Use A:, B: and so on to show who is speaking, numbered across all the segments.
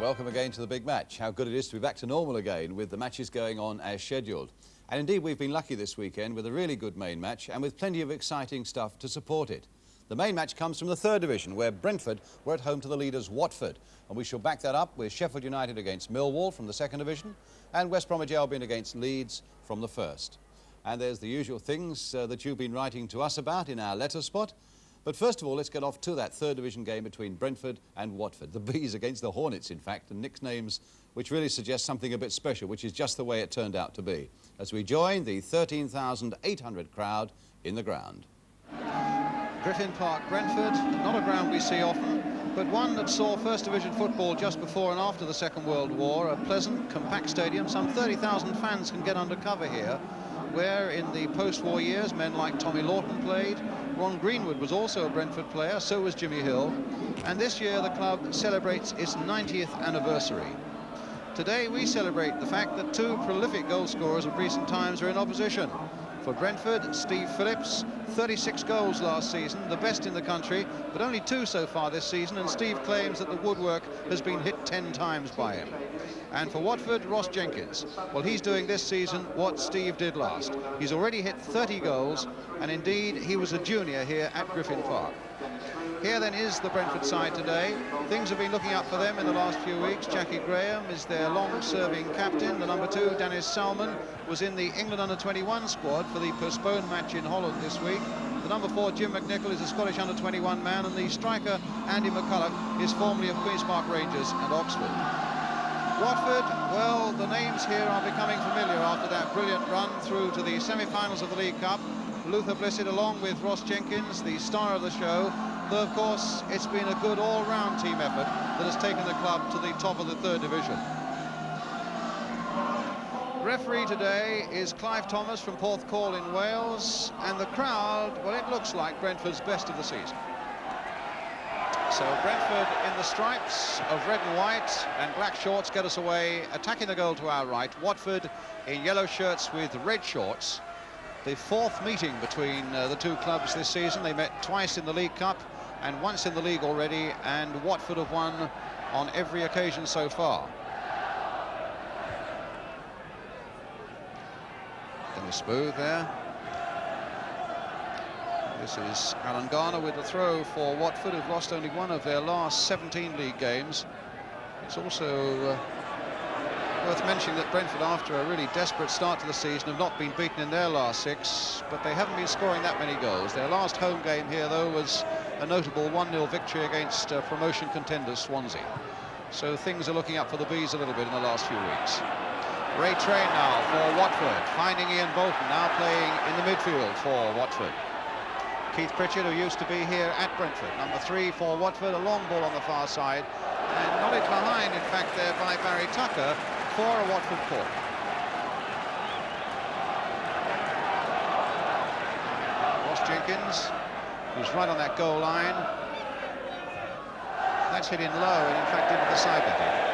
A: Welcome again to the big match. How good it is to be back to normal again with the matches going on as scheduled. And indeed we've been lucky this weekend with a really good main match and with plenty of exciting stuff to support it. The main match comes from the third division where Brentford were at home to the leaders Watford, and we shall back that up with Sheffield United against Millwall from the second division and West Bromwich Albion against Leeds from the first. And there's the usual things that you've been writing to us about in our letter spot. But first of all, let's get off to that third division game between Brentford and Watford. The Bees against the Hornets, in fact, and nicknames which really suggest something a bit special, which is just the way it turned out to be, as we join the 13,800 crowd in the ground.
B: Griffin Park, Brentford, not a ground we see often, but one that saw First Division football just before and after the Second World War. A pleasant, compact stadium. Some 30,000 fans can get under cover here, where in the post-war years men like Tommy Lawton played. Ron Greenwood was also a Brentford player, so was Jimmy Hill. And this year the club celebrates its 90th anniversary. Today we celebrate the fact that two prolific goal scorers of recent times are in opposition. For Brentford, Steve Phillips, 36 goals last season, the best in the country, but only 2 so far this season, and Steve claims that the woodwork has been hit 10 times by him. And for Watford, Ross Jenkins, well, he's doing this season what Steve did last. He's already hit 30 goals, and indeed he was a junior here at Griffin Park. Here then is the Brentford side today. Things have been looking up for them in the last few weeks. Jackie Graham is their long-serving captain. The number 2, Dennis Salmon, was in the England under-21 squad for the postponed match in Holland this week. The number 4, Jim McNichol, is a Scottish under-21 man, and the striker, Andy McCulloch, is formerly of Queen's Park Rangers and Oxford. Watford, well, the names here are becoming familiar after that brilliant run through to the semi-finals of the League Cup. Luther Blissett, along with Ross Jenkins, the star of the show. Though, of course, it's been a good all-round team effort that has taken the club to the top of the third division. Referee today is Clive Thomas from Porthcawl in Wales, and the crowd, well, it looks like Brentford's best of the season. So Brentford in the stripes of red and white and black shorts get us away, attacking the goal to our right. Watford in yellow shirts with red shorts. The fourth meeting between the two clubs this season. They met twice in the League Cup and once in the league already, and Watford have won on every occasion so far. Dennis Smooth there. This is Alan Garner with the throw for Watford, who've lost only one of their last 17 league games. It's also worth mentioning that Brentford, after a really desperate start to the season, have not been beaten in their last 6, but they haven't been scoring that many goals. Their last home game here, though, was a notable 1-0 victory against promotion contenders Swansea. So things are looking up for the Bees a little bit in the last few weeks. Ray Train now for Watford, finding Ian Bolton, now playing in the midfield for Watford. Keith Pritchard, who used to be here at Brentford, number 3 for Watford, a long ball on the far side, and knotted behind, in fact, there by Barry Tucker for a Watford corner. Ross Jenkins, who's right on that goal line. That's hit in low and, in fact, into the side netting.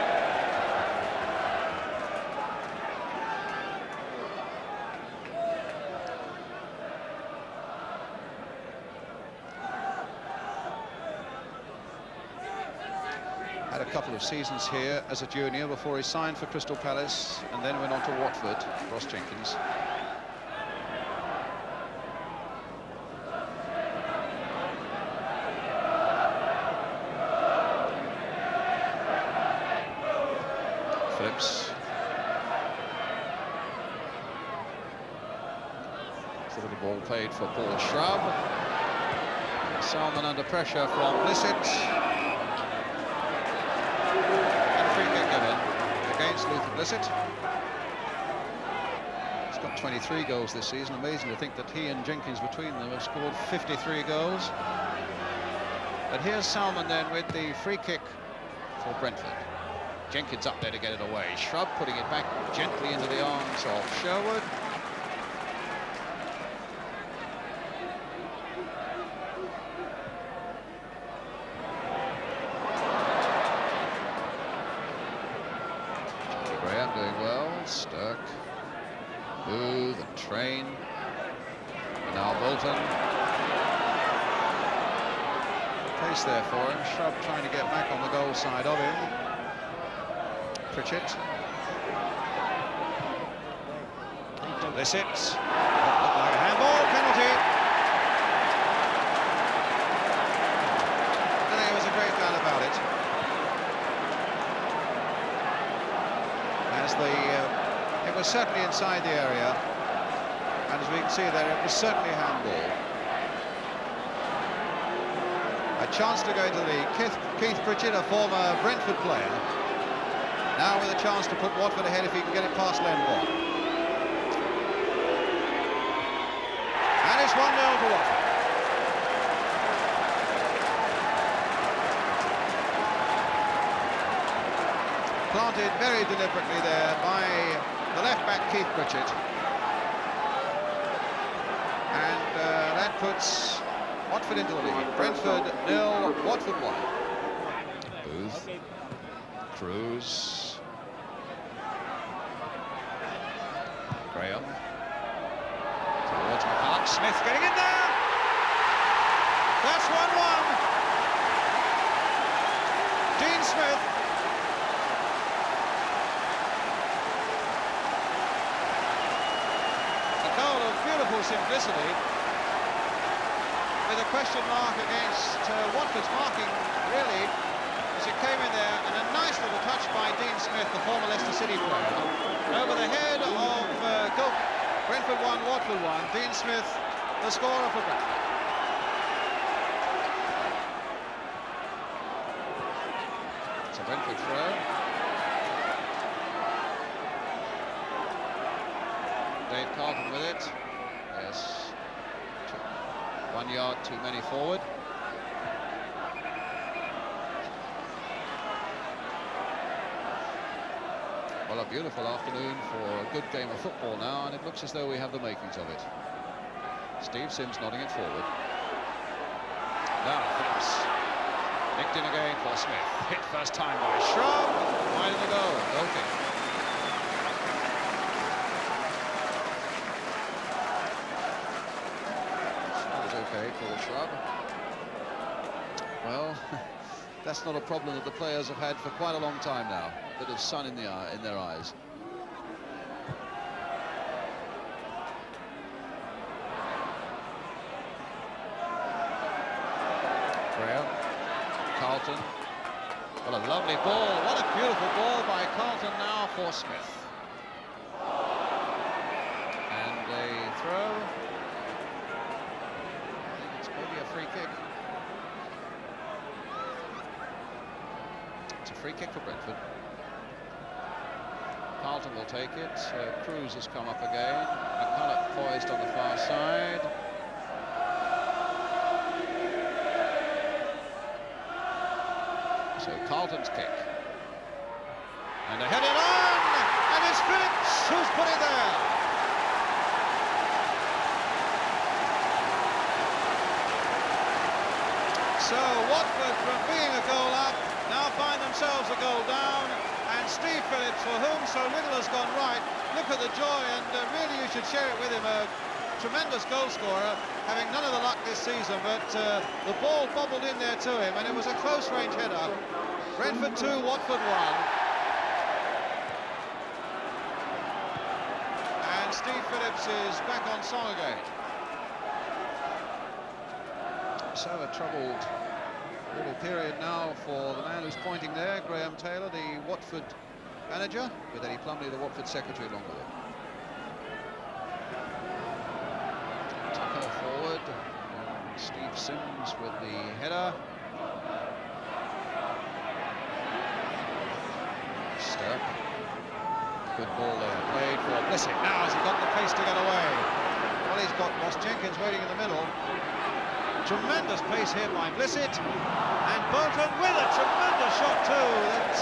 B: Had a couple of seasons here as a junior before he signed for Crystal Palace and then went on to Watford, Ross Jenkins. Phillips. It's a little ball played for Paul Shrub. Salmon under pressure from Blissett. Free kick given against Luther Blissett. It's got 23 goals this season. Amazing to think that he and Jenkins between them have scored 53 goals. But here's Salmon then with the free kick for Brentford. Jenkins up there to get it away. Shrub putting it back gently into the arms of Sherwood. Graham doing well. Stirk, Booth and Train. And now Bolton. Pace there for him. Shrub trying to get back on the goal side of him. Pritchett. Lisett. Looked like a handball. Penalty. I don't think there was a great doubt about it. As it was certainly inside the area, and as we can see there, it was certainly a handball. A chance to go into the lead. Keith Pritchett, a former Brentford player, now with a chance to put Watford ahead if he can get it past Lenborn. And it's 1-0 to Watford. Planted very deliberately there by the left-back Keith Pritchett. And that puts Watford into the lead. Brentford 0, Watford 1. Booth. Cruz. Graham. Towards McCart. Smith getting in there. That's 1-1. Dean Smith. Beautiful simplicity, with a question mark against Watford's marking, really, as it came in there, and a nice little touch by Dean Smith, the former Leicester City player, over the head of Brentford 1, Watford 1. Dean Smith, the scorer for Brentford. It's a Brentford throw. Dave Carlton with it. Yes, 1 yard too many forward. Well, a beautiful afternoon for a good game of football now, and it looks as though we have the makings of it. Steve Sims nodding it forward. Now Phillips nicked in again for Smith. Hit first time by Shrub. Wide of the goal. Goal kick. Okay, Paul Shrub. Well, that's not a problem that the players have had for quite a long time now. A bit of sun in their eyes. Graham, Carlton. What a lovely ball! What a beautiful ball by Carlton now for Smith. And a throw. Maybe a free kick. It's a free kick for Brentford. Carlton will take it. Cruz has come up again. McCulloch poised on the far side. So Carlton's kick. And a headed on! And it's Phillips who's put it there. So Watford, from being a goal up, now find themselves a goal down, and Steve Phillips, for whom so little has gone right, look at the joy, and really you should share it with him. A tremendous goal scorer, having none of the luck this season, but the ball bobbled in there to him, and it was a close range header. Brentford 2, Watford 1. And Steve Phillips is back on song again. So a troubled little period now for the man who's pointing there, Graham Taylor, the Watford manager, with Eddie Plumley, the Watford secretary, along with him. Tucker forward, and Steve Sims with the header. Stirk. Good ball there, played for Blissett. Now has he got the pace to get away? Well, he's got Ross Jenkins waiting in the middle. Tremendous pace here by Blissett. And Bolton with a tremendous shot too. That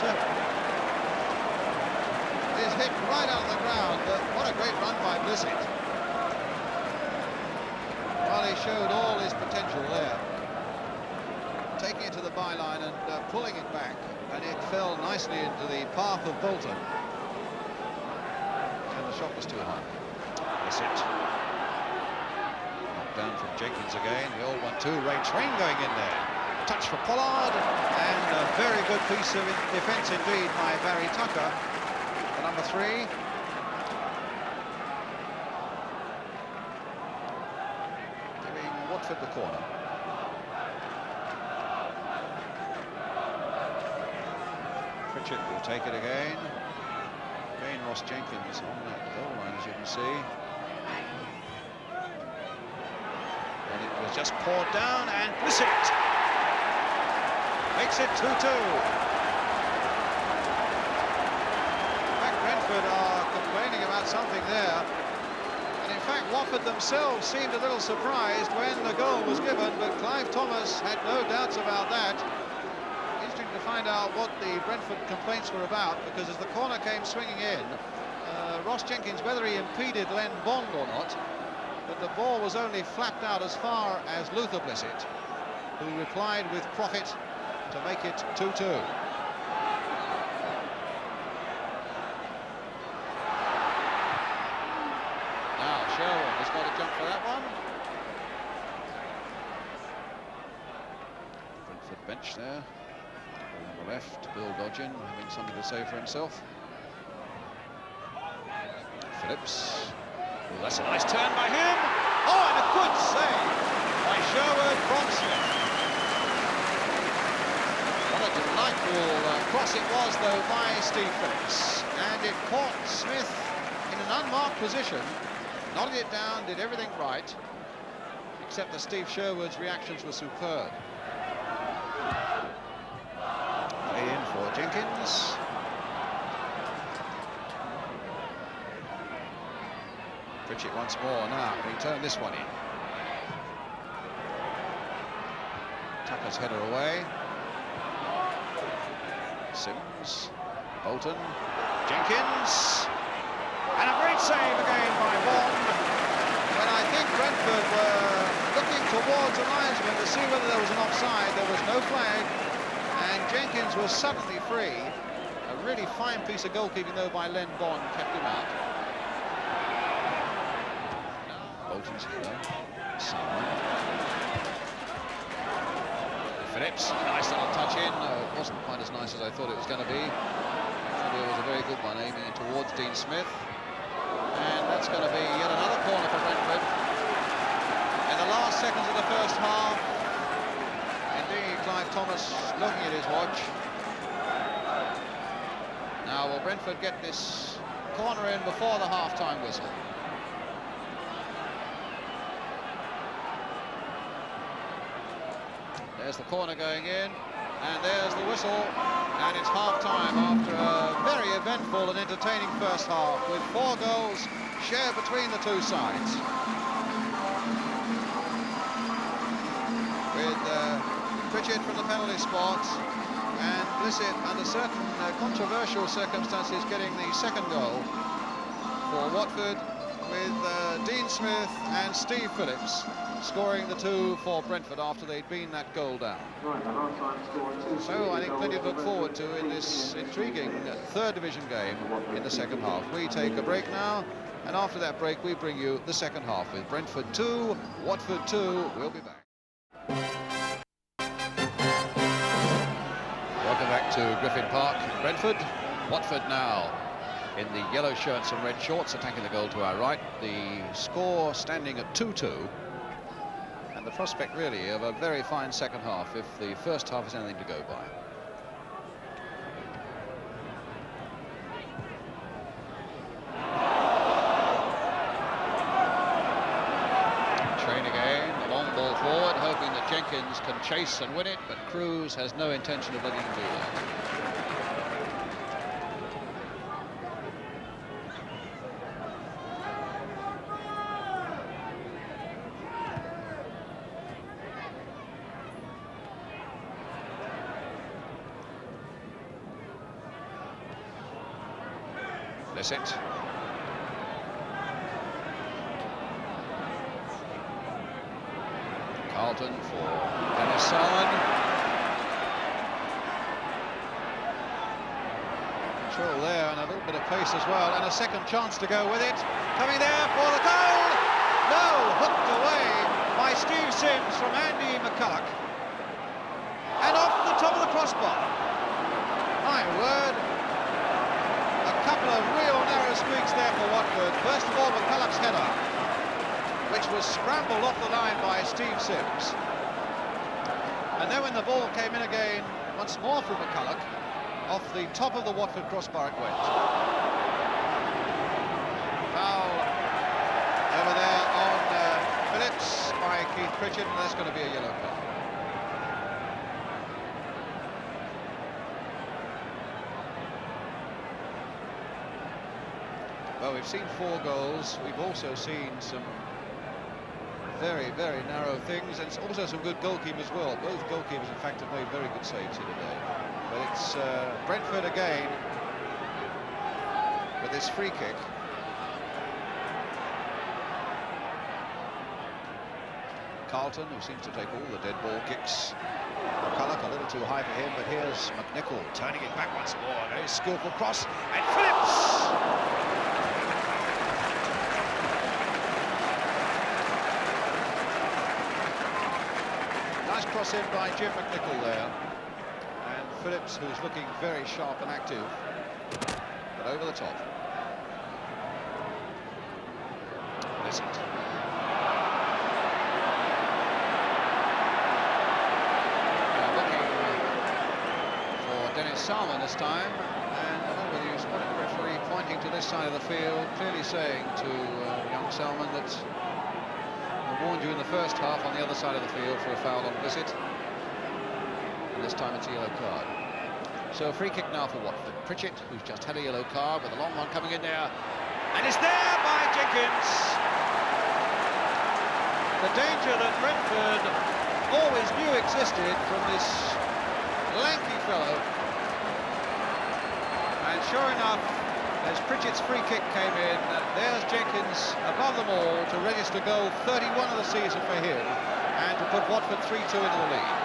B: is hit right out of the ground, but what a great run by Blissett. Well, he showed all his potential there. Taking it to the byline and pulling it back, and it fell nicely into the path of Bolton. And the shot was too high. Blissett. Knocked down from Jenkins again. The old 1-2. Ray Train going in there. Touch for Pollard, and a very good piece of defence indeed by Barry Tucker. The number 3. Giving Watford the corner. Pritchett will take it again. Again, Ross Jenkins on that goal line, as you can see. And it was just poured down, and Blissett makes it 2-2. In fact, Brentford are complaining about something there. And in fact, Watford themselves seemed a little surprised when the goal was given, but Clive Thomas had no doubts about that. To find out what the Brentford complaints were about, because as the corner came swinging in, Ross Jenkins, whether he impeded Len Bond or not, but the ball was only flapped out as far as Luther Blissett, who replied with profit to make it 2-2. Now Sherwood has got to jump for that one. Brentford bench there. On the left, Bill Dodgin having something to say for himself. Phillips. Oh, that's a nice turn by him. Oh, and a good save by Sherwood from Smith. What a delightful cross it was, though, by Steve Phillips. And it caught Smith in an unmarked position, nodded it down, did everything right, except that Steve Sherwood's reactions were superb. In for Jenkins. Pritchett once more now. He turned this one in. Tucker's header away. Sims. Bolton. Jenkins. And a great save again by Bond. When I think Brentford were looking towards the linesman to see whether there was an offside, there was no flag. And Jenkins was suddenly free. A really fine piece of goalkeeping, though, by Len Bond, kept him out. Bolton's header. Phillips, nice little touch in. It wasn't quite as nice as I thought it was going to be. It was a very good one, aiming it towards Dean Smith. And that's going to be yet another corner for Brentford. In the last seconds of the first half, Clive Thomas looking at his watch. Now will Brentford get this corner in before the half-time whistle? There's the corner going in, and there's the whistle, and it's half-time after a very eventful and entertaining first half, with 4 goals shared between the two sides. With Pritchett from the penalty spot, and Blissett, under certain controversial circumstances, getting the second goal for Watford, with Dean Smith and Steve Phillips scoring the 2 for Brentford after they'd been that goal down. So I think plenty to look forward to in this intriguing third division game in the second half. We take a break now, and after that break we bring you the second half with Brentford 2, Watford 2. We'll be back. Welcome back to Griffin Park, Brentford. Watford now in the yellow shirts and red shorts, attacking the goal to our right. The score standing at 2-2. And the prospect really of a very fine second half if the first half is anything to go by. Train again, the long ball forward, hoping that Jenkins can chase and win it, but Cruz has no intention of letting him do that. Bissett. Carlton for Dennis Salmon. Control there and a little bit of pace as well, and a second chance to go with it. Coming there for the goal! No! Hooked away by Steve Sims from Andy McCulloch. And off the top of the crossbar. My word. A couple of real narrow squeaks there for Watford. First of all, McCulloch's header, which was scrambled off the line by Steve Sims. And then when the ball came in again, once more from McCulloch, off the top of the Watford crossbar it went. Foul over there on Phillips by Keith Pritchard, and that's going to be a yellow card. Well, we've seen 4 goals. We've also seen some very, very narrow things, and also some good goalkeepers as well. Both goalkeepers, in fact, have made very good saves here today. But it's Brentford again with this free kick. Carlton, who seems to take all the dead ball kicks. McCulloch a little too high for him, but here's McNichol turning it back once more. Very skillful cross, and Phillips! Nice cross in by Jim McNichol there. And Phillips, who's looking very sharp and active, but over the top. Bissett. Dennis Salmon this time, and I don't know whether you spotted the referee pointing to this side of the field, clearly saying to young Salmon that I warned you in the first half on the other side of the field for a foul on Bissett, and this time it's a yellow card. So a free kick now for Watford. Pritchett, who's just had a yellow card, with a long one coming in there, and it's there by Jenkins. The danger that Brentford always knew existed from this lanky fellow. And sure enough, as Pritchett's free kick came in, there's Jenkins above them all to register goal 31 of the season for him and to put Watford 3-2 into the lead.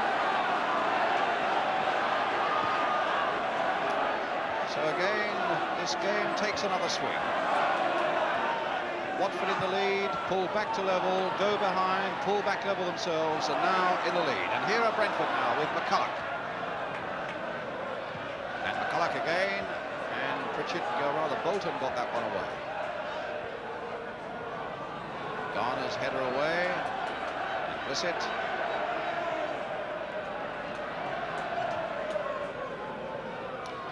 B: So again, this game takes another swing. Watford in the lead, pull back to level, go behind, pull back level themselves, and now in the lead. And here are Brentford now with McCulloch. And McCulloch again, and Pritchett, or rather Bolton, got that one away. Garner's header away, and Bissett.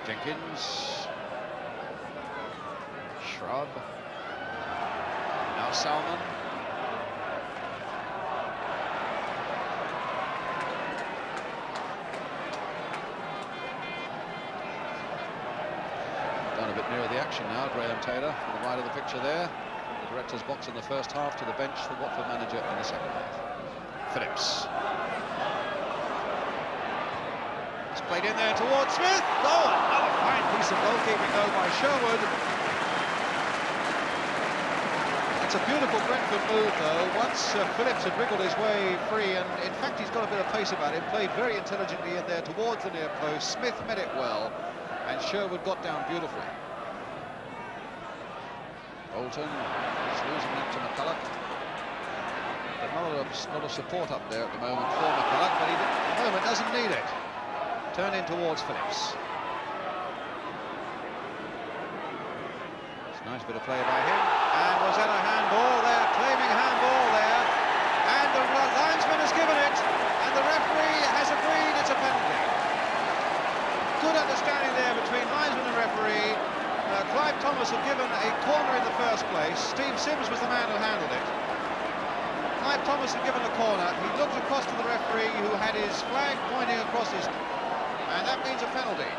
B: Jenkins. Shrub. Now Salmon. Down a bit nearer the action now, Graham Taylor, on the right of the picture there. The director's box in the first half, to the bench, the Watford manager in the second half. Phillips. It's played in there towards Smith. Oh, another fine piece of goalkeeping though by Sherwood. It's a beautiful Brentford move though. Once Phillips had wriggled his way free, and in fact he's got a bit of pace about him, played very intelligently in there towards the near post. Smith met it well, and Sherwood got down beautifully. Bolton is losing that to McCulloch. But not a lot of support up there at the moment for McCulloch, but he at the moment doesn't need it. Turned in towards Phillips. It's a nice bit of play by him. And was that a handball there? Claiming handball there. And the linesman has given it. And the referee has agreed it's a penalty. Good understanding there between linesman and referee. Clive Thomas had given a corner in the first place. Steve Sims was the man who handled it. Clive Thomas had given a corner. He looked across to the referee, who had his flag pointing across his... And that means a penalty.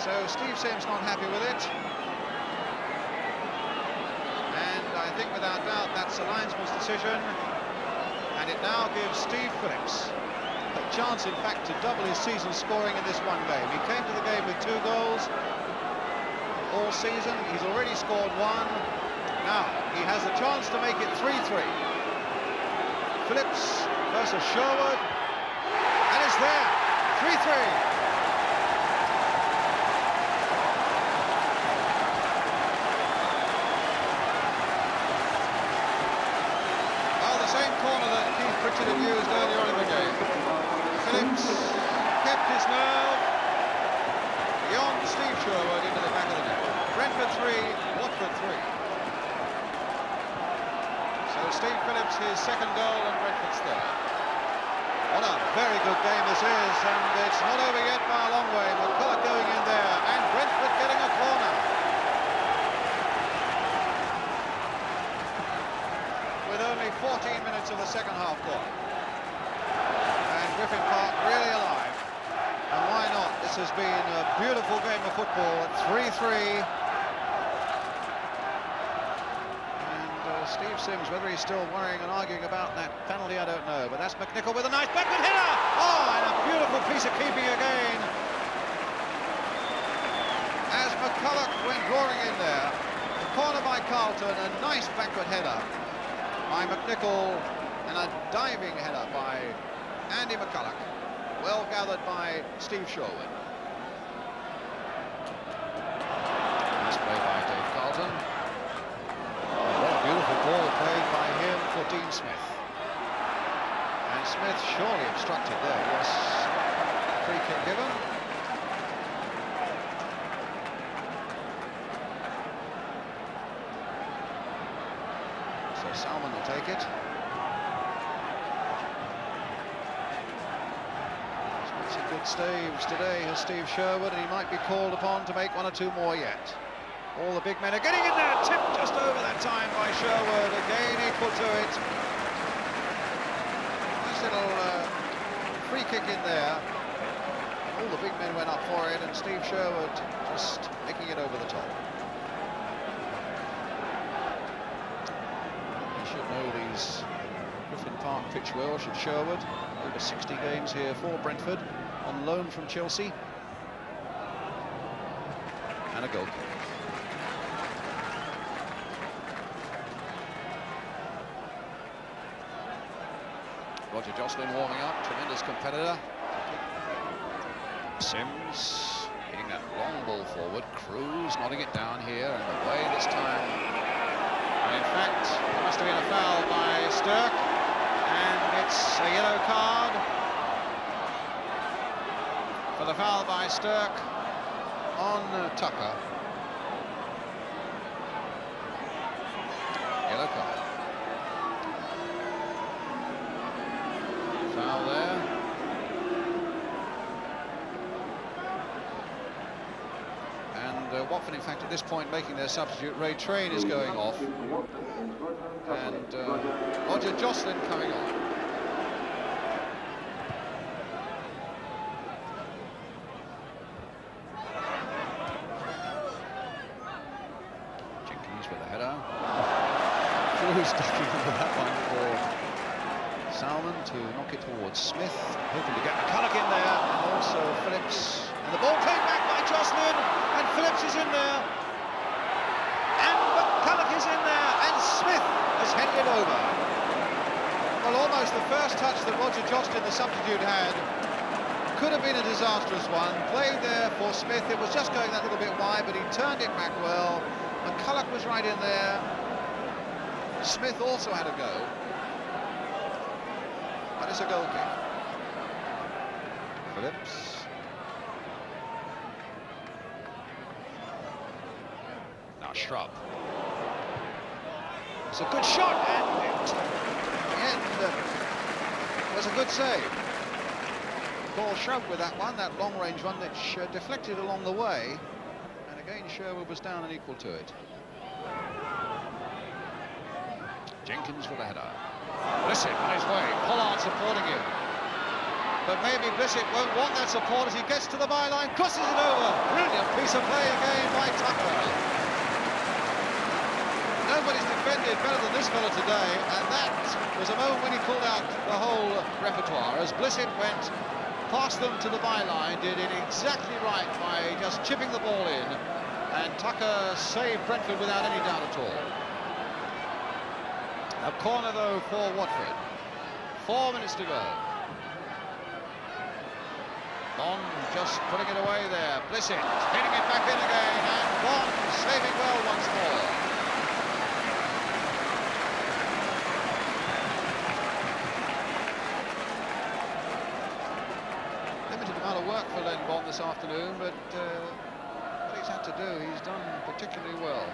B: So Steve Sims not happy with it. And I think without doubt that's the linesman's decision. And it now gives Steve Phillips a chance, in fact, to double his season scoring in this one game. He came to the game with 2 goals. all season. He's already scored one. Now, he has a chance to make it 3-3. Phillips versus Sherwood. And it's there. 3-3. Corner that Keith Pritchard had used earlier on in the game. Phillips kept his nerve beyond Steve Sherwood into the back of the net. Brentford 3, Watford 3. So Steve Phillips, his second goal and Brentford's third. What a very good game this is, and it's not over yet by a long way. McCulloch going in there, and Brentford getting a corner. With only 14 minutes of the second half gone. And Griffin Park really alive. And why not? This has been a beautiful game of football at 3-3. And Steve Sims, whether he's still worrying and arguing about that penalty, I don't know. But that's McNichol with a nice backward header! Oh, and a beautiful piece of keeping again. As McCulloch went roaring in there. The corner by Carlton, a nice backward header by McNichol, and a diving header by Andy McCulloch, well gathered by Steve Sherwood. Nice play by Dave Carlton. What a beautiful ball played by him for Dean Smith. And Smith surely obstructed there, yes. Free kick given. Salmon will take it. He's made some good staves today, has Steve Sherwood, and he might be called upon to make one or two more yet. All the big men are getting in there, tipped just over that time by Sherwood, again equal to it. Nice little free kick in there. All the big men went up for it, and Steve Sherwood just making it over the top. Know these Griffin Park pitch well, should Sherwood. Over 60 games here for Brentford, on loan from Chelsea. And a goal kick. Roger Jocelyn warming up, tremendous competitor. Sims hitting that long ball forward. Cruz nodding it down here, and away this time. In fact, there must have been a foul by Stirk, and it's a yellow card for the foul by Stirk on Tucker. Yellow card. Foul there. Watford, in fact, at this point making their substitute. Ray Train is going off, and Roger Jocelyn coming on. Jenkins with a header. Cruz ducking for that one for Salmon to knock it towards Smith, hoping to get McCulloch in there, and also Phillips. And the ball played back by Jocelyn, and Phillips is in there, and McCulloch is in there, and Smith has headed it over. Well, almost the first touch that Roger Jocelyn, the substitute, had could have been a disastrous one. Played there for Smith, it was just going that little bit wide, but he turned it back well. McCulloch was right in there. Smith also had a go, but it's a goal kick. Phillips. Shrub. It's a good shot, and it, in the end, was a good save. Paul Shrub with that one, that long-range one, which deflected along the way, and again Sherwood was down and equal to it. Jenkins with a header. Blissett on his way, Pollard supporting him. But maybe Blissett won't want that support as he gets to the byline, crosses it over. Brilliant piece of play again by Tucker. Nobody's defended better than this fellow today, and that was a moment when he pulled out the whole repertoire as Blissett went past them to the byline, did it exactly right by just chipping the ball in. And Tucker saved Brentford without any doubt at all. A corner, though, for Watford. 4 minutes to go. Bond just putting it away there. Blissett hitting it back in again, and Bond saving well once more. Limited amount of work for Len Bond this afternoon, but what he's had to do, he's done particularly well.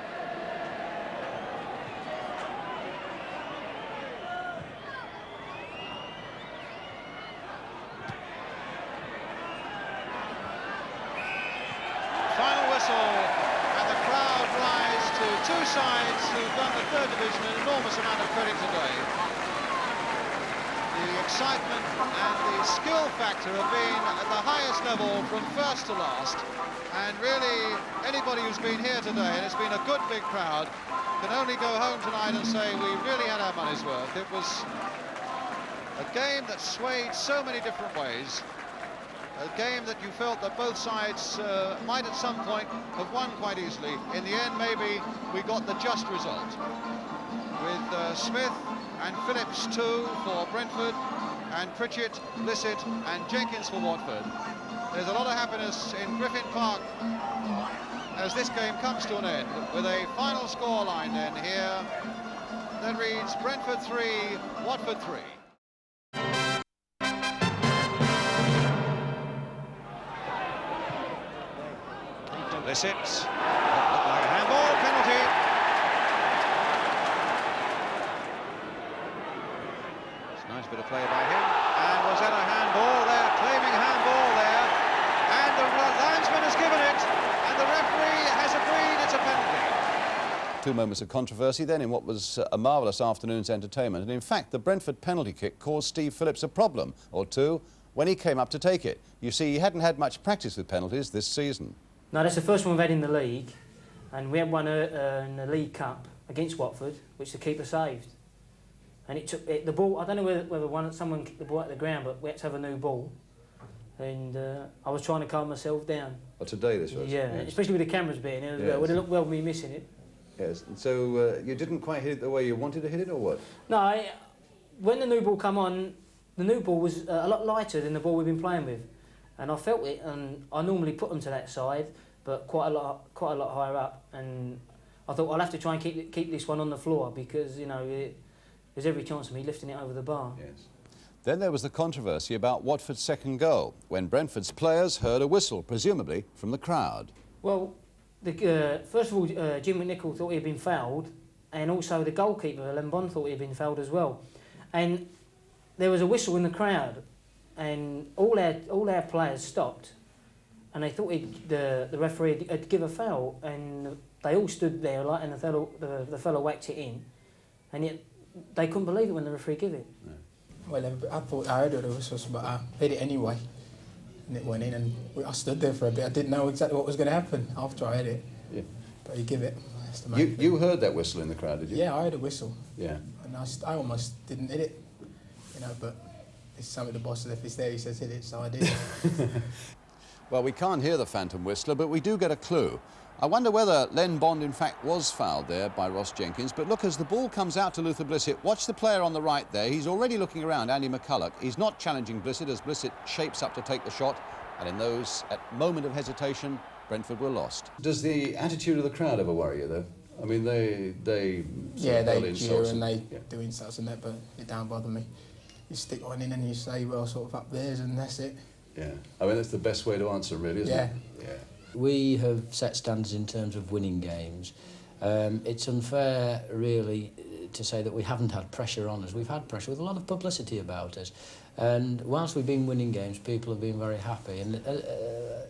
B: And the crowd rise to two sides who've done the third division an enormous amount of credit today. The excitement and the skill factor have been at the highest level from first to last, and really anybody who's been here today, and it's been a good big crowd, can only go home tonight and say we really had our money's worth. It was a game that swayed so many different ways. A game that you felt that both sides might at some point have won quite easily. In the end, maybe we got the just result. With Smith and Phillips 2 for Brentford, and Pritchett, Blissett and Jenkins for Watford. There's a lot of happiness in Griffin Park as this game comes to an end, with a final scoreline then here that reads Brentford 3, Watford 3. Blissett, looked like a handball, penalty. It's a nice bit of play by him, and was that a handball there, claiming handball there, and the linesman has given it, and the referee has agreed it's a penalty.
A: 2 moments of controversy then in what was a marvellous afternoon's entertainment, and in fact the Brentford penalty kick caused Steve Phillips a problem or two when he came up to take it. You see, he hadn't had much practice with penalties this season.
C: No, that's the first one we've had in the league, and we had one in the League Cup against Watford, which the keeper saved. And it took the ball. I don't know whether someone kicked the ball out of the ground, but we had to have a new ball. And I was trying to calm myself down.
A: Oh, today this was?
C: Yeah, yes. Especially with the cameras being here as well. It would have looked well me missing it.
A: Yes. So you didn't quite hit it the way you wanted to hit it, or what?
C: No, when the new ball come on, the new ball was a lot lighter than the ball we've been playing with. And I felt it, and I normally put them to that side, but quite a lot higher up. And I thought I'll have to try and keep this one on the floor, because you know there's every chance of me lifting it over the bar.
A: Yes. Then there was the controversy about Watford's second goal, when Brentford's players heard a whistle, presumably from the crowd.
C: Well, first of all, Jim McNichol thought he'd been fouled, and also the goalkeeper, Len Bond, thought he'd been fouled as well. And there was a whistle in the crowd, and all our players stopped, and they thought the referee had give a foul, and they all stood there, and the fellow whacked it in, and yet they couldn't believe it when the referee gave it.
A: No.
D: Well, I thought I heard the whistles, but I hit it anyway, and it went in, and I stood there for a bit. I didn't know exactly what was going to happen after I hit it, but he gave it. That's the main thing.
A: You heard that whistle in the crowd, did you?
D: Yeah, I heard a whistle.
A: Yeah.
D: And I almost didn't hit it, you know, but it's something the boss said, if it's there, he says hit it, so I did.
A: Well, we can't hear the phantom whistler, but we do get a clue. I wonder whether Len Bond, in fact, was fouled there by Ross Jenkins. But look, as the ball comes out to Luther Blissett, watch the player on the right there. He's already looking around, Andy McCulloch. He's not challenging Blissett as Blissett shapes up to take the shot. And in those, at moment of hesitation, Brentford were lost. Does the attitude of the crowd ever worry you, though? I mean, they
D: cheer and they do insults and that, but it don't bother me. You stick one in and you say, well, sort of up theirs, and that's it.
A: Yeah, I mean, that's the best way to answer, really, isn't it? Yeah.
E: We have set standards in terms of winning games. It's unfair, really, to say that we haven't had pressure on us. We've had pressure with a lot of publicity about us. And whilst we've been winning games, people have been very happy. And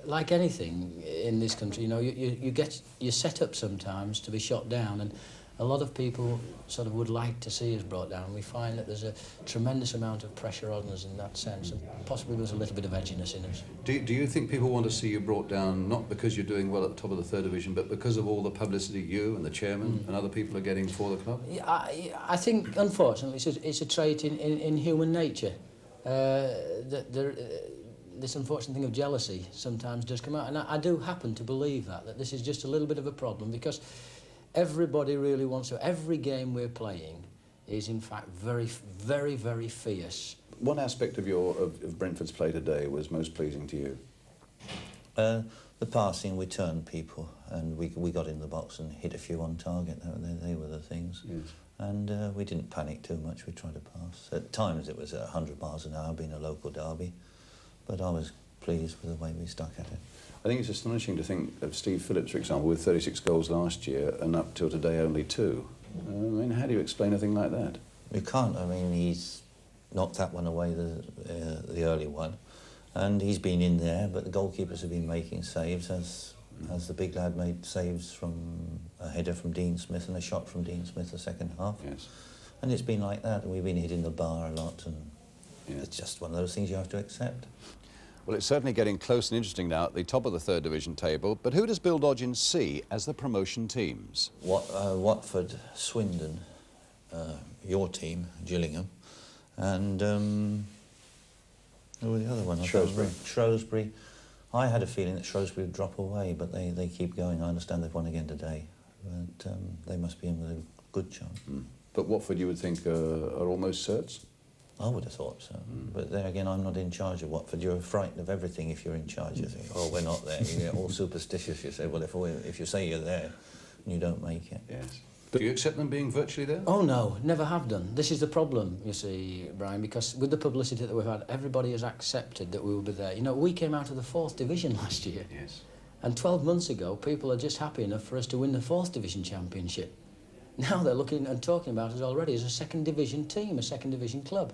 E: like anything in this country, you know, you're set up sometimes to be shot down. And a lot of people sort of would like to see us brought down. We find that there's a tremendous amount of pressure on us in that sense, and possibly there's a little bit of edginess in us.
A: Do you think people want to see you brought down, not because you're doing well at the top of the third division, but because of all the publicity you and the chairman and other people are getting for the club?
E: I think, unfortunately, it's a trait in human nature. this unfortunate thing of jealousy sometimes does come out, and I do happen to believe that this is just a little bit of a problem, because everybody really wants to. Every game we're playing is in fact very, very, very fierce.
A: What aspect of Brentford's play today was most pleasing to you?
F: The passing, we turned people, and we got in the box and hit a few on target. They were the things. Yes. And we didn't panic too much. We tried to pass. At times it was 100 miles an hour, being a local derby, but I was pleased with the way we stuck at it.
A: I think it's astonishing to think of Steve Phillips, for example, with 36 goals last year and up till today only 2. I mean, how do you explain a thing like that?
F: You can't. I mean, he's knocked that one away, the early one, and he's been in there, but the goalkeepers have been making saves, as the big lad made saves from a header from Dean Smith and a shot from Dean Smith the second half.
A: Yes.
F: And it's been like that, and we've been hitting the bar a lot, and it's just one of those things you have to accept.
A: Well, it's certainly getting close and interesting now at the top of the 3rd Division table, but who does Bill Dodgins see as the promotion teams?
F: Watford, Swindon, your team, Gillingham, and who was the other one?
A: Shrewsbury.
F: Shrewsbury. I had a feeling that Shrewsbury would drop away, but they keep going. I understand they've won again today, but they must be in with a good chance.
A: But Watford, you would think, are almost certs?
F: I would have thought so. But there again, I'm not in charge of Watford. You're frightened of everything if you're in charge. You think, oh, we're not there. You get all superstitious. You say, well, if you say you're there and you don't make it.
A: Yes. Do you accept them being virtually there?
E: Oh no, never have done. This is the problem, you see, Brian, because with the publicity that we've had, everybody has accepted that we will be there. You know, we came out of the 4th Division last year.
A: Yes.
E: And 12 months ago, people are just happy enough for us to win the 4th Division Championship. Now they're looking and talking about us already as a 2nd Division team, a 2nd Division club.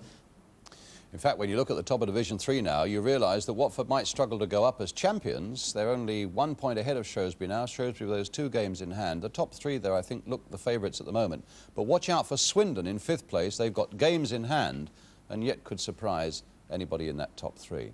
A: In fact, when you look at the top of Division 3 now, you realise that Watford might struggle to go up as champions. They're only 1 point ahead of Shrewsbury now. Shrewsbury with those 2 games in hand. The top 3 there, I think, look the favourites at the moment. But watch out for Swindon in 5th place. They've got games in hand and yet could surprise anybody in that top 3.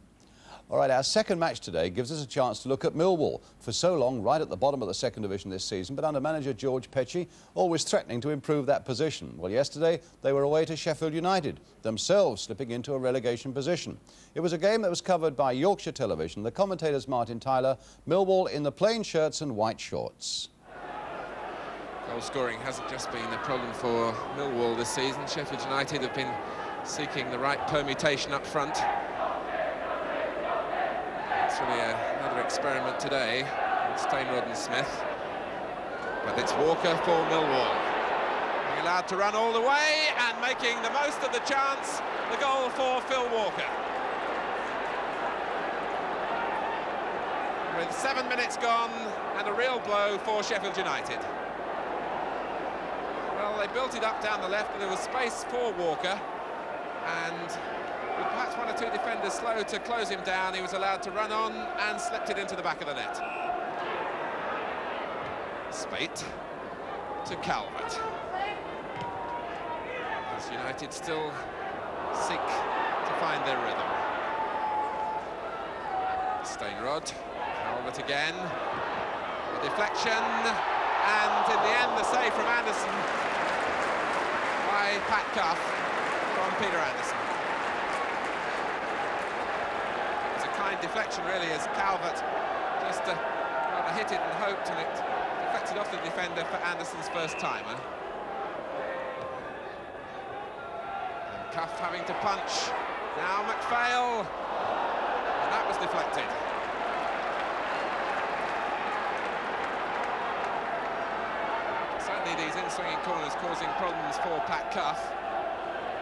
A: All right, our second match today gives us a chance to look at Millwall. For so long, right at the bottom of the 2nd Division this season, but under manager George Petchey, always threatening to improve that position. Well, yesterday, they were away to Sheffield United, themselves slipping into a relegation position. It was a game that was covered by Yorkshire Television. The commentators Martin Tyler, Millwall in the plain shirts and white shorts.
G: Goal scoring hasn't just been the problem for Millwall this season. Sheffield United have been seeking the right permutation up front. Really another experiment today with Stainrod and Smith, but it's Walker for Millwall, being allowed to run all the way and making the most of the chance. The goal for Phil Walker. With 7 minutes gone and a real blow for Sheffield United. Well, they built it up down the left, but there was space for Walker, and with perhaps 1 or 2 defenders slow to close him down, he was allowed to run on and slipped it into the back of the net. Spate to Calvert. As United still seek to find their rhythm. Stainrod, Calvert again, a deflection, and in the end the save from Anderson by Pat Cuff from Peter Anderson. Deflection really, as Calvert just rather hit it and hoped, and it deflected off the defender for Anderson's first timer. And Cuff having to punch. Now McPhail, and that was deflected. Certainly these in-swinging corners causing problems for Pat Cuff.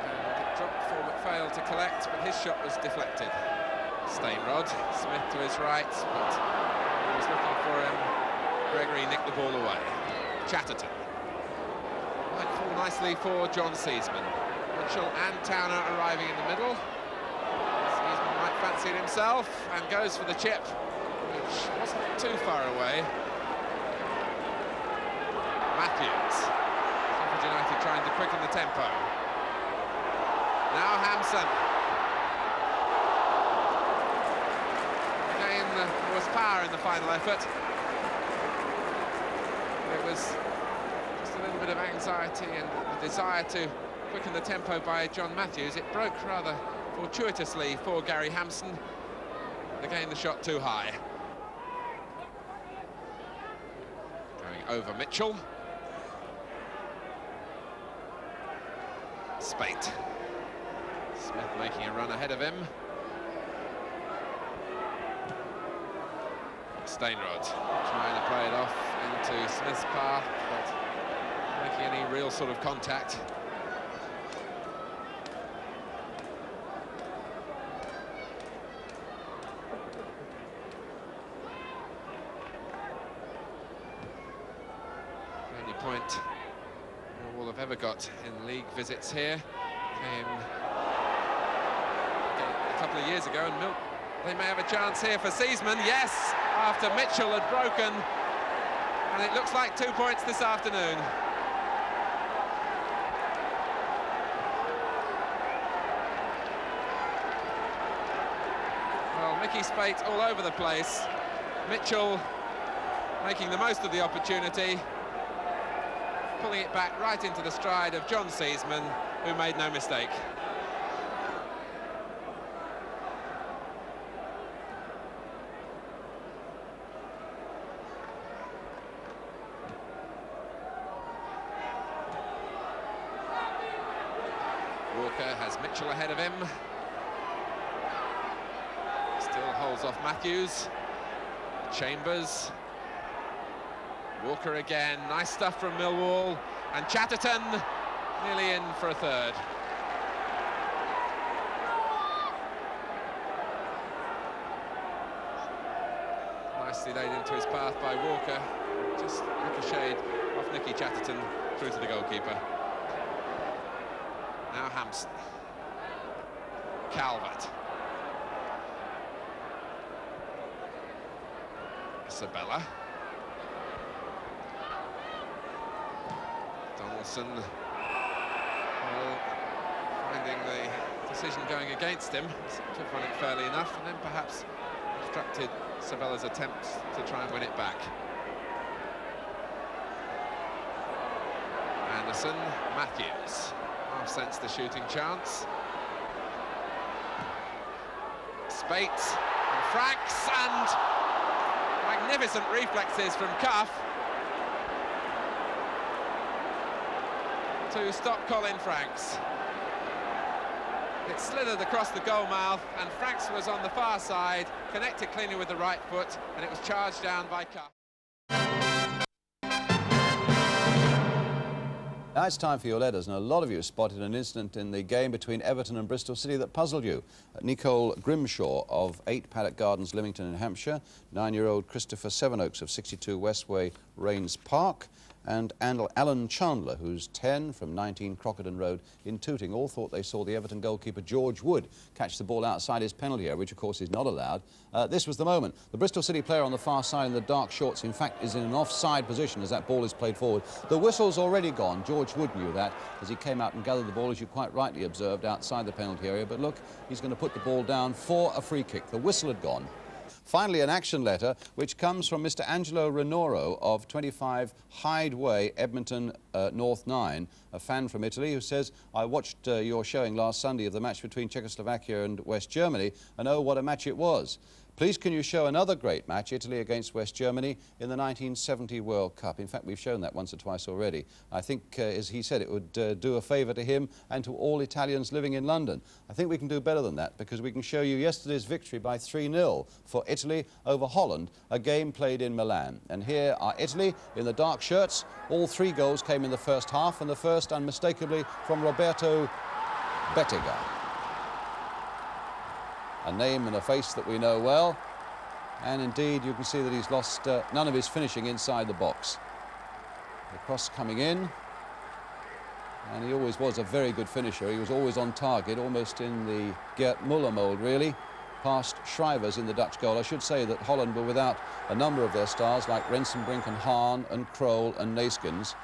G: And it dropped for McPhail to collect, but his shot was deflected. Stainrod, Smith to his right, but he was looking for him. Gregory nicked the ball away. Chatterton. Might fall nicely for John Seasman. Mitchell and Towner arriving in the middle. Seasman might fancy it himself and goes for the chip, which wasn't too far away. Matthews. Sheffield United trying to quicken the tempo. Now Hampson. There was power in the final effort. It was just a little bit of anxiety and the desire to quicken the tempo by John Matthews. It broke rather fortuitously for Gary Hampson, again the shot too high. Going over Mitchell. Spate. Smith making a run ahead of him. Stainrod trying to play it off into Smith's path, but not making any real sort of contact. The only point Millwall have ever got in league visits here came a couple of years ago, and they may have a chance here for Seasman. Yes, after Mitchell had broken, and it looks like 2 points this afternoon. Well, Mickey Spate all over the place. Mitchell making the most of the opportunity, pulling it back right into the stride of John Seasman, who made no mistake. Walker has Mitchell ahead of him. Still holds off Matthews. Chambers. Walker again. Nice stuff from Millwall. And Chatterton nearly in for a third. Nicely laid into his path by Walker. Just ricocheted off Nicky Chatterton through to the goalkeeper. Now Hampson. Calvert. Isabella. Donaldson. Well, finding the decision going against him. Seemed to have run it fairly enough, and then perhaps obstructed Sabella's attempts to try and win it back. Anderson, Matthews. Half-sensed the shooting chance. Spate and Franks, and magnificent reflexes from Cuff to stop Colin Franks. It slithered across the goal mouth, and Franks was on the far side, connected cleanly with the right foot, and it was charged down by Cuff.
A: Now it's time for your letters, and a lot of you spotted an incident in the game between Everton and Bristol City that puzzled you. Nicole Grimshaw of 8 Paddock Gardens, Lymington in Hampshire, 9-year-old Christopher Sevenoaks of 62 Westway, Rains Park, and Alan Chandler, who's 10, from 19 Crocodon Road in Tooting, all thought they saw the Everton goalkeeper George Wood catch the ball outside his penalty area, which of course is not allowed. This was the moment. The Bristol City player on the far side in the dark shorts, in fact, is in an offside position as that ball is played forward. The whistle's already gone. George Wood knew that as he came out and gathered the ball, as you quite rightly observed, outside the penalty area. But look, he's going to put the ball down for a free kick. The whistle had gone. Finally, an action letter which comes from Mr. Angelo Renoro of 25 Hyde Way, Edmonton North 9, a fan from Italy, who says, I watched your showing last Sunday of the match between Czechoslovakia and West Germany, and oh, what a match it was. Please can you show another great match, Italy against West Germany, in the 1970 World Cup. In fact, we've shown that once or twice already. I think, as he said, it would do a favour to him and to all Italians living in London. I think we can do better than that, because we can show you yesterday's victory by 3-0 for Italy over Holland, a game played in Milan. And here are Italy in the dark shirts. All 3 goals came in the first half, and the first unmistakably from Roberto Bettega. A name and a face that we know well, and indeed you can see that he's lost none of his finishing inside the box. The cross coming in, and he always was a very good finisher. He was always on target, almost in the Gert Muller mould, really, past Schrijvers in the Dutch goal. I should say that Holland were without a number of their stars, like Rensenbrink and Hahn and Krol and Neeskens,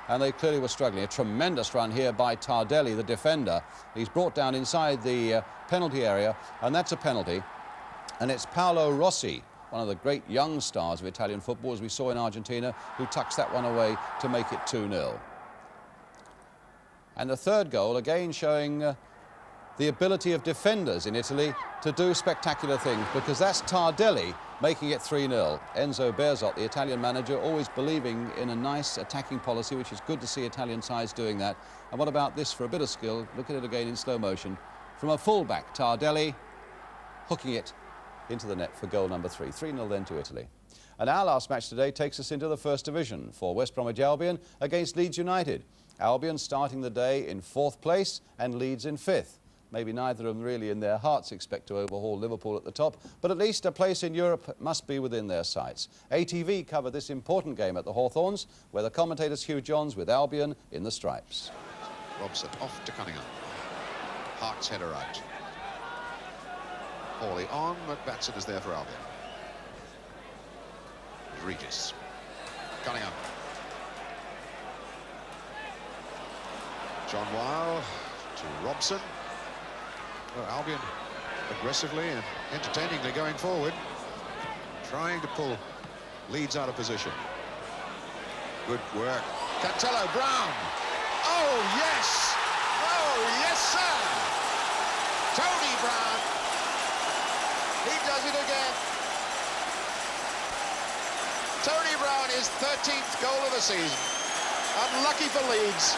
A: and they clearly were struggling. A tremendous run here by Tardelli, the defender. He's brought down inside the penalty area, and that's a penalty. And it's Paolo Rossi, one of the great young stars of Italian football, as we saw in Argentina, who tucks that one away to make it 2-0. And the third goal, again showing the ability of defenders in Italy to do spectacular things, because that's Tardelli making it 3-0. Enzo Berzot, the Italian manager, always believing in a nice attacking policy, which is good to see Italian sides doing that. And what about this for a bit of skill? Look at it again in slow motion. From a full-back, Tardelli hooking it into the net for goal number 3. 3-0 then to Italy. And our last match today takes us into the First Division for West Bromwich Albion against Leeds United. Albion starting the day in 4th place and Leeds in 5th. Maybe neither of them really in their hearts expect to overhaul Liverpool at the top, but at least a place in Europe must be within their sights. ATV covered this important game at the Hawthorns, where the commentator's Hugh Johns with Albion in the stripes.
B: Robson off to Cunningham. Hart's header out. Hawley on, but Batson is there for Albion. Regis. Cunningham. John Weil to Robson. Well, Albion aggressively and entertainingly going forward, trying to pull Leeds out of position. Good work. Cantello, Brown. Oh, yes! Oh, yes, sir! Tony Brown. He does it again. Tony Brown, his 13th goal of the season. Unlucky for Leeds.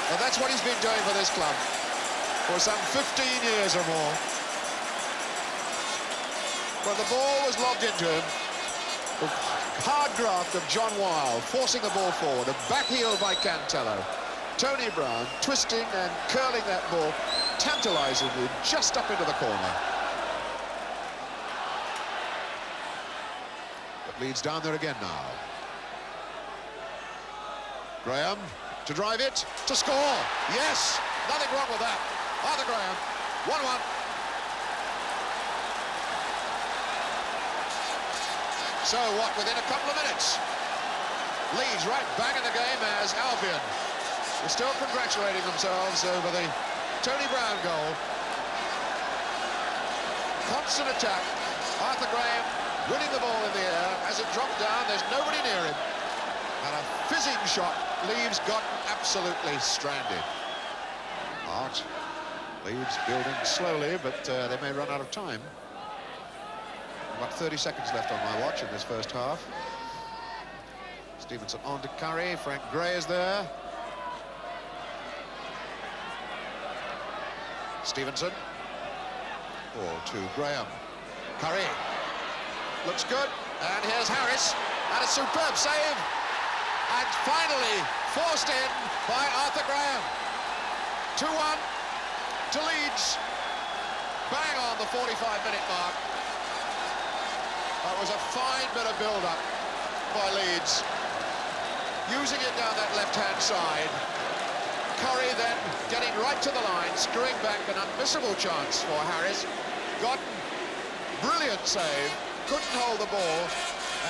B: Well, that's what he's been doing for this club for some 15 years or more. But the ball was lobbed into him. The hard graft of John Weil, forcing the ball forward, a back heel by Cantello. Tony Brown twisting and curling that ball tantalizingly just up into the corner. But Leeds down there again now. Graham to drive it, to score. Yes, nothing wrong with that. Arthur Graham, 1-1. So what, within a couple of minutes, Leeds right back in the game as Albion are still congratulating themselves over the Tony Brown goal. Constant attack. Arthur Graham winning the ball in the air. As it dropped down, there's nobody near him. And a fizzing shot leaves Gotten absolutely stranded. Hart. Leeds building slowly, but they may run out of time. About 30 seconds left on my watch in this first half. Stevenson on to Curry. Frank Gray is there. Stevenson. Ball to Graham. Curry. Looks good. And here's Harris. And a superb save. And finally forced in by Arthur Graham. 2-1 to Leeds. Bang on the 45-minute mark. That was a fine bit of build-up by Leeds. Using it down that left-hand side. Curry then getting right to the line, screwing back an unmissable chance for Harris. Gotten, brilliant save, couldn't hold the ball,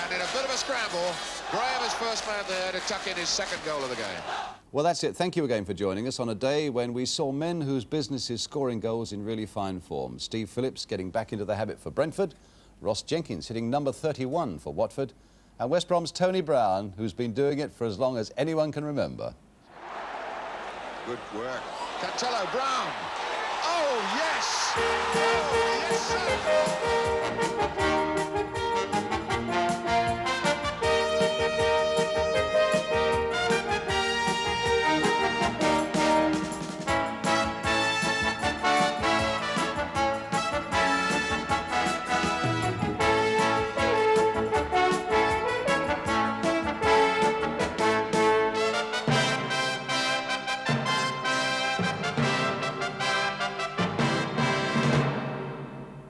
B: and in a bit of a scramble, Graham is first man there to tuck in his second goal of the game.
A: Well, that's it. Thank you again for joining us on a day when we saw men whose business is scoring goals in really fine form. Steve Phillips getting back into the habit for Brentford, Ross Jenkins hitting number 31 for Watford, and West Brom's Tony Brown, who's been doing it for as long as anyone can remember.
B: Good work. Cantello, Brown. Oh, yes! Oh, yes, sir!